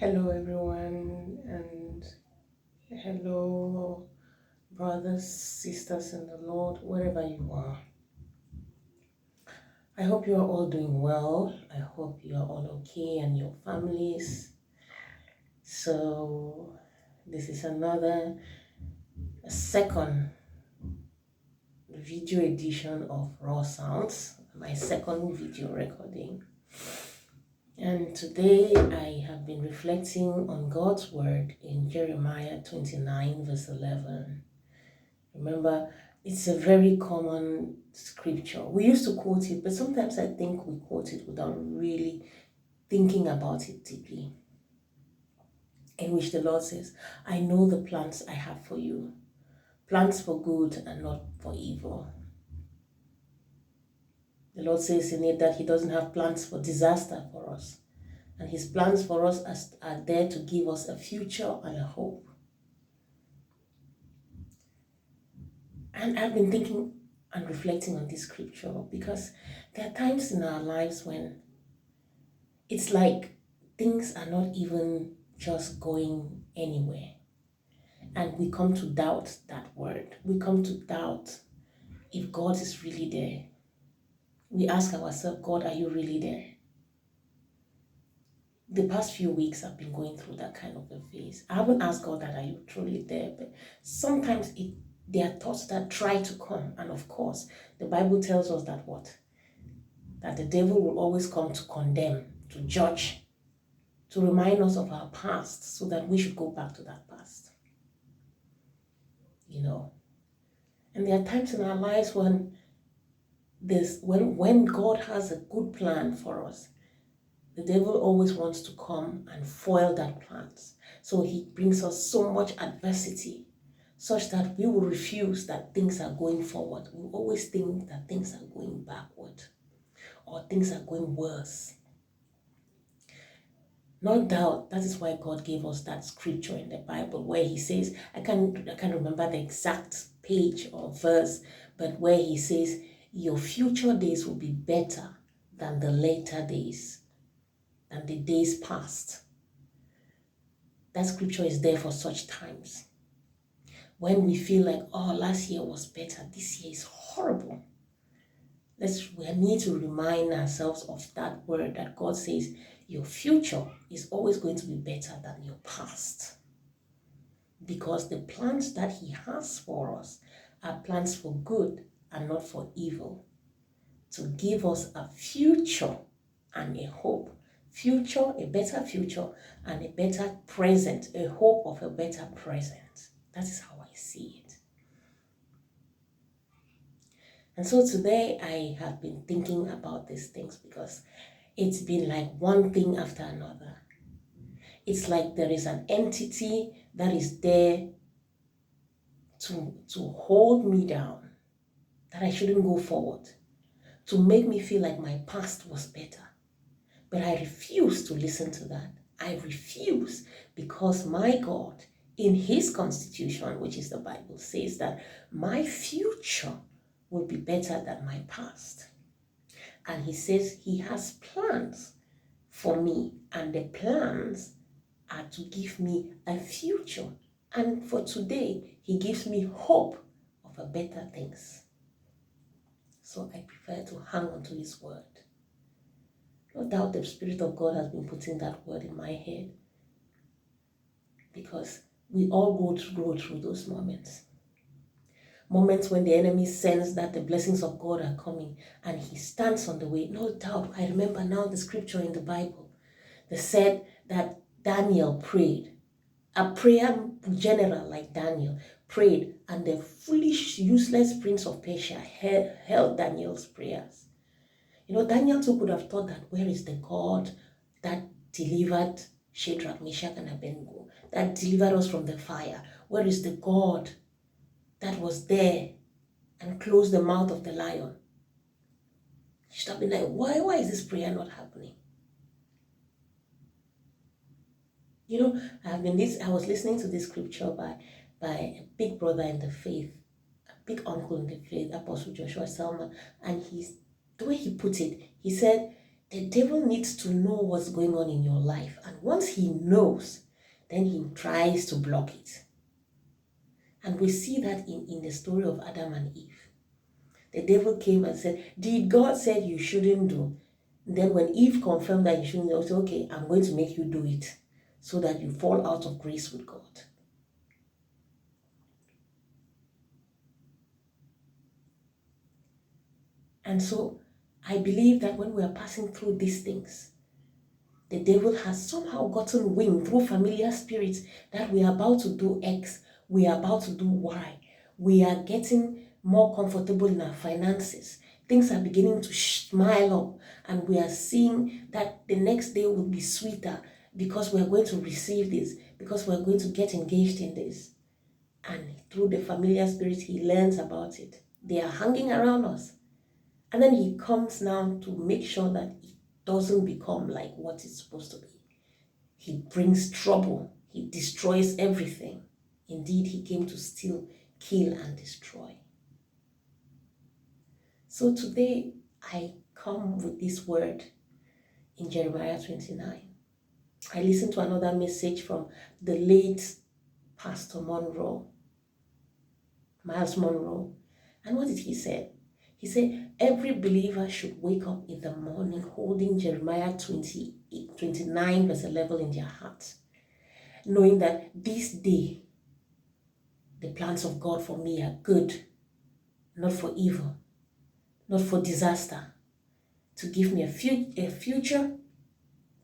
Hello, everyone, and hello, brothers, sisters in the Lord, wherever you are. I hope you are all doing well. I hope you are all okay and your families. So, this is another second video edition of Raw Sounds, my second video recording. And today I have been reflecting on God's word in Jeremiah 29, verse 11. Remember, it's a very common scripture. We used to quote it, but sometimes I think we quote it without really thinking about it deeply. In which the Lord says, I know the plans I have for you, plans for good and not for evil. The Lord says in it that He doesn't have plans for disaster for us. And His plans for us are there to give us a future and a hope. And I've been thinking and reflecting on this scripture because there are times in our lives when it's like things are not even just going anywhere. And we come to doubt that word. We come to doubt if God is really there. We ask ourselves, God, are you really there? The past few weeks I've been going through that kind of a phase. I haven't asked God that are you truly there, but sometimes there are thoughts that try to come. And of course, the Bible tells us that what? That the devil will always come to condemn, to judge, to remind us of our past so that we should go back to that past. And there are times in our lives when God has a good plan for us, the devil always wants to come and foil that plan. So he brings us so much adversity such that we will refuse that things are going forward. We always think that things are going backward or things are going worse. No doubt that is why God gave us that scripture in the Bible where He says, I can't remember the exact page or verse, but where He says, your future days will be better than the later days, than the days past. That scripture is there for such times. When we feel like, oh, last year was better, this year is horrible. We need to remind ourselves of that word that God says, your future is always going to be better than your past. Because the plans that He has for us are plans for good and not for evil. To give us a future and a hope. Future, a better future, and a better present, a hope of a better present. That is how I see it. And so today I have been thinking about these things because it's been like one thing after another. It's like there is an entity that is there to hold me down, that I shouldn't go forward, to make me feel like my past was better. But I refuse to listen to that. I refuse because my God, in His constitution, which is the Bible, says that my future will be better than my past. And He says He has plans for me, and the plans are to give me a future. And for today, He gives me hope of a better things. So I prefer to hang on to His word. No doubt the Spirit of God has been putting that word in my head because we all go through those moments. Moments when the enemy senses that the blessings of God are coming and he stands on the way. No doubt, I remember now the scripture in the Bible that said that Daniel prayed. A prayer general like Daniel prayed, and the foolish, useless prince of Persia held Daniel's prayers. Daniel too could have thought that where is the God that delivered Shadrach, Meshach, and Abednego, that delivered us from the fire? Where is the God that was there and closed the mouth of the lion? He should have been like, why is this prayer not happening? I was listening to this scripture by a big brother in the faith, a big uncle in the faith, Apostle Joshua Selman, and the way he put it, he said, The devil needs to know what's going on in your life. And once he knows, then he tries to block it. And we see that in the story of Adam and Eve. The devil came and said, did God said you shouldn't do? And then when Eve confirmed that you shouldn't do, said, okay, I'm going to make you do it so that you fall out of grace with God. And so I believe that when we are passing through these things, the devil has somehow gotten wind through familiar spirits that we are about to do X, we are about to do Y, we are getting more comfortable in our finances. Things are beginning to smile up, and we are seeing that the next day will be sweeter because we are going to receive this, because we are going to get engaged in this. And through the familiar spirit, he learns about it. They are hanging around us. And then he comes now to make sure that it doesn't become like what it's supposed to be. He brings trouble. He destroys everything. Indeed, he came to steal, kill, and destroy. So today, I come with this word in Jeremiah 29. I listened to another message from the late Pastor Monroe, Miles Monroe. And what did he say? He said, every believer should wake up in the morning holding Jeremiah 29 verse 11 in their heart, knowing that this day, the plans of God for me are good, not for evil, not for disaster, to give me a future,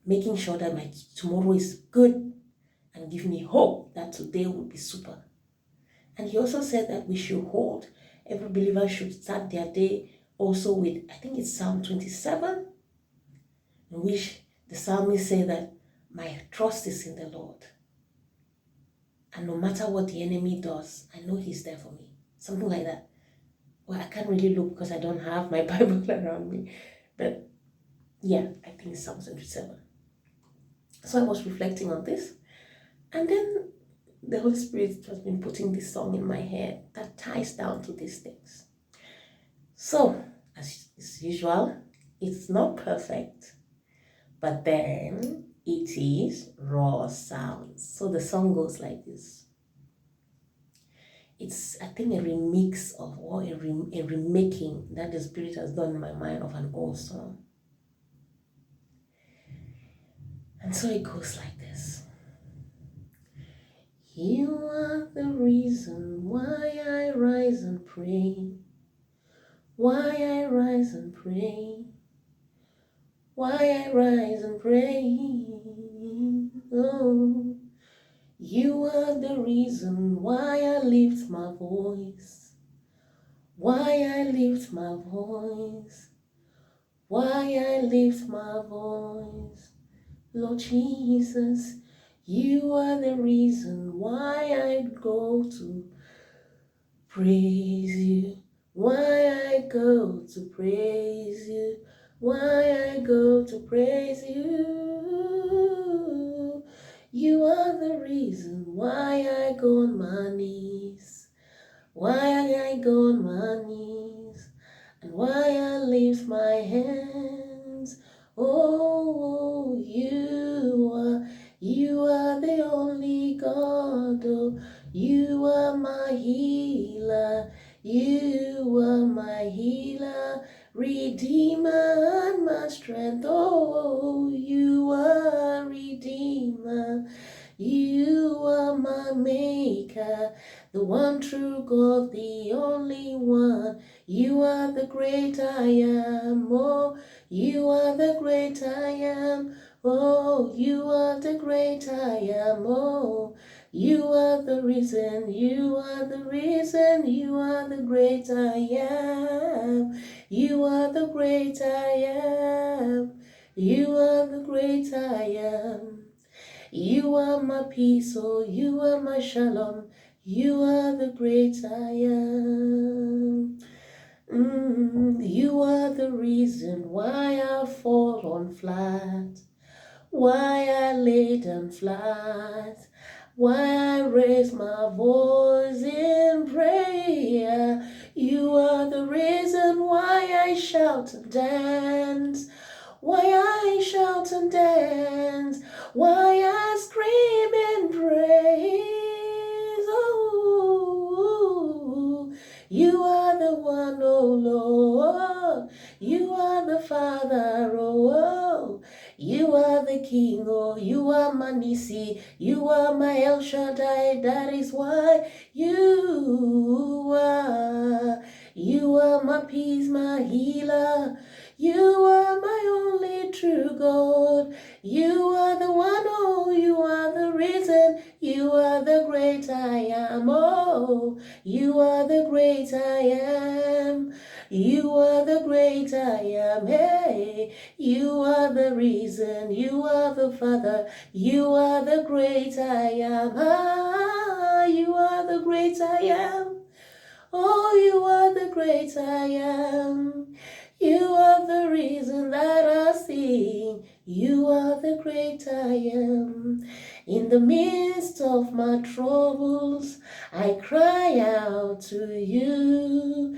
making sure that my tomorrow is good, and give me hope that today will be super. And he also said that we should hold, every believer should start their day also with, I think it's Psalm 27, in which the psalmist said that my trust is in the Lord. And no matter what the enemy does, I know he's there for me. Something like that. Well, I can't really look because I don't have my Bible around me. But yeah, I think it's Psalm 27. So I was reflecting on this. And then the Holy Spirit has been putting this song in my head that ties down to these things. So, as usual, it's not perfect, but then it is raw sounds. So the song goes like this. It's, I think, a remix of, or a remaking that the Spirit has done in my mind of an old song. And so it goes like this. You are the reason why I rise and pray. Why I rise and pray. Why I rise and pray. Oh, you are the reason why I lift my voice. Why I lift my voice. Why I lift my voice. Lord Jesus, you are the reason why I go to praise you. Why I go to praise you. Why I go to praise you. You are the reason why I go on my knees. Why I go on my knees. And why I lift my hands. Oh, you are the only God. Oh, you are my healer. You are my healer, Redeemer and my strength. Oh, you are Redeemer. You are my maker, the one true God, the only one. You are the great I am. Oh, you are the great I am. Oh, you are the great I am. Oh, you are the reason, you are the reason, you are the great I am. You are the great I am. You are the great I am. You are my peace, oh, you are my shalom. You are the great I am. You are the reason why I fall on flat, why I lay down flat, why I raise my voice in prayer. You are the reason why I shout and dance, why and dance while I scream in praise. Oh, you are the one, oh Lord. You are the Father, oh. You are the King, oh. You are my Nisi. You are my El Shaddai. That is why you are. You are my peace, my healer. You are my only true God. You are the one, oh, you are the reason. You are the great I am, oh. You are the great I am. You are the great I am, hey. You are the reason. You are the Father. You are the great I am. Ah, you are the great I am. Oh, you are the great I am. You are the reason that I sing. You are the great I am. In the midst of my troubles, I cry out to you.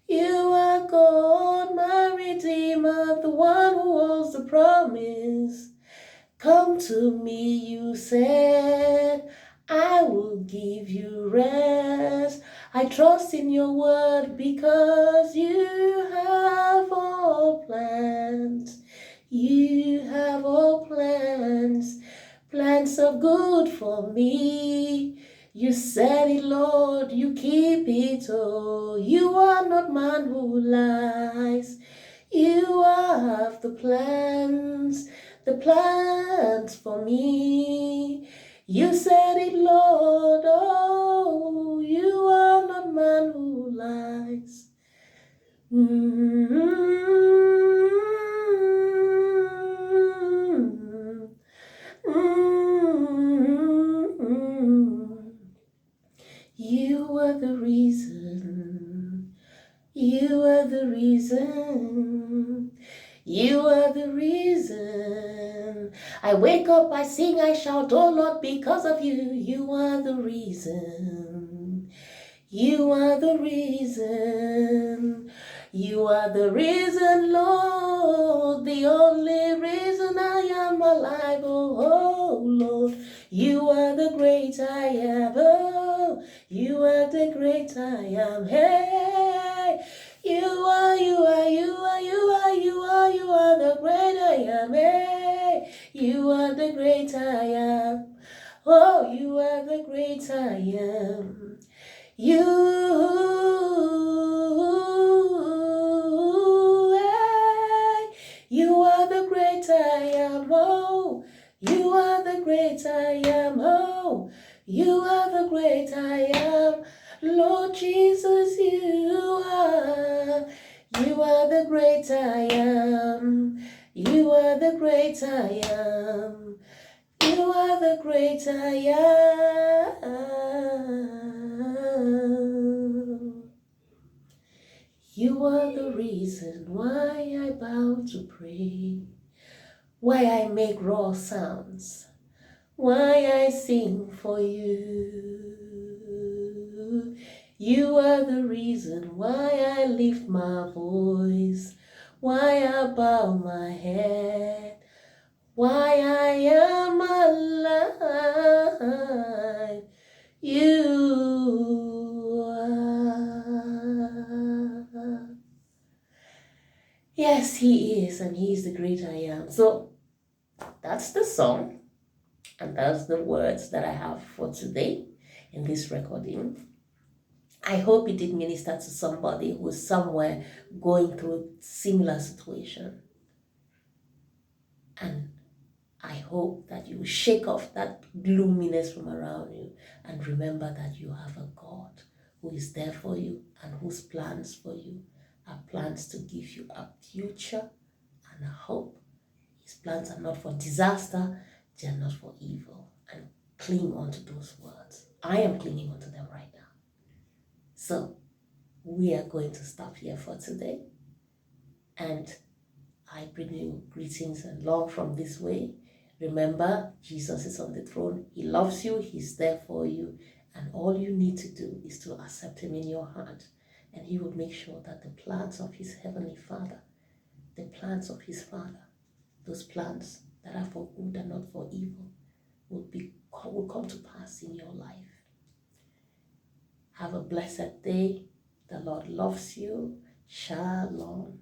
You are God, my Redeemer, the one who holds the promise. Come to me, you said, I will give you rest. I trust in your word because you have all plans. You have all plans, plans of good for me. You said it, Lord, you keep it, oh. You are not man who lies. You have the plans for me. You said it, Lord, oh, you are not man who lies. You are the reason. You are the reason. You are the reason. I wake up, I sing, I shout, oh Lord, because of you. You are the reason. You are the reason. You are the reason, Lord. The only reason I am alive, oh Lord. You are the great I am, oh. You are the great I am, hey. You are the great I am, hey. You are the great I am, oh, you are the great I am. You, hey. You are the great I am, oh. You are the great I am, oh. You are the great I am, Lord Jesus, you are. You are the great I am. You are the great I am. You are the great I am. You are the reason why I bow to pray, why I make raw sounds, why I sing for you. You are the reason why I lift my voice, why I bow my head, why I am alive. You are. Yes, he is, and he is the great I am. So that's the song, and that's the words that I have for today in this recording. I hope it did minister to somebody who is somewhere going through similar situation. And I hope that you will shake off that gloominess from around you and remember that you have a God who is there for you and whose plans for you are plans to give you a future and a hope. His plans are not for disaster, they are not for evil. And cling on to those words. I am clinging onto them right now. So we are going to stop here for today. And I bring you greetings and love from this way. Remember, Jesus is on the throne. He loves you. He's there for you. And all you need to do is to accept him in your heart. And he will make sure that the plans of his heavenly Father, the plans of his Father, those plans that are for good and not for evil will come to pass in your life. Have a blessed day. The Lord loves you. Shalom.